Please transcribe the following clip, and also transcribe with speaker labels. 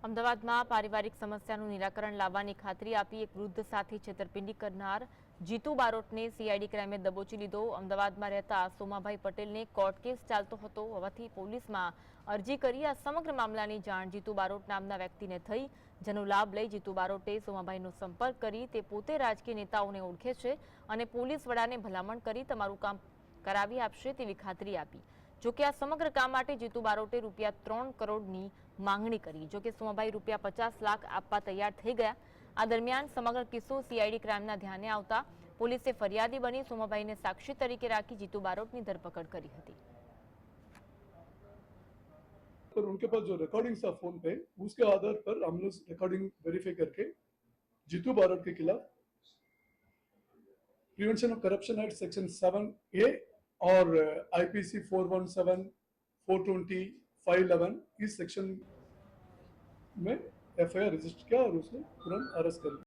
Speaker 1: અમદાવાદમાં પારિવારિક સમસ્યાનું નિરાકરણ લાવવાની ખાતરી આપી એક વૃદ્ધ સાથે છેતરપિંડી કરનાર જીતુ બારોટને સીઆઈડી ક્રાઇમે દબોચી લીધો। અમદાવાદમાં રહેતા સોમાભાઈ પટેલને કોર્ટ કેસ ચાલતો હતો હોવાથી પોલીસમાં અરજી કરી આ સમગ્ર મામલાની જાણ જીતુ બારોટ નામના વ્યક્તિને થઈ, જેનો લાભ લઈ જીતુ બારોટે સોમાભાઈનો સંપર્ક કરી તે પોતે રાજકીય નેતાઓને ઓળખે છે અને પોલીસ વડાને ભલામણ કરી તમારું કામ કરાવી આપશે તેવી ખાતરી આપી। જોકે આ સમગ્ર કામ માટે જીતુ બારોટે ₹3 કરોડની માંગણી કરી। જોકે સોમાભાઈ ₹50 લાખ આપવા તૈયાર થઈ ગયા। આ દરમિયાન સમગ્ર કિસ્સો સીઆઈડી ક્રાઇમના ધ્યાને આવતા પોલીસે ફરિયાદી બની સોમાભાઈને સાક્ષી તરીકે રાખી જીતુ બારોટની ધરપકડ કરી હતી।
Speaker 2: पर उनके पास जो रिकॉर्डिंग्स था फोन पे, उसके आधार पर हम लोग रिकॉर्डिंग वेरीफाई करके जीतू बारोट के खिलाफ prevention of corruption act section 7A और आईपीसी 417, 420, 511 इस सेक्शन में एफआईआर रजिस्टर किया और उसने तुरंत अरेस्ट कर लिया।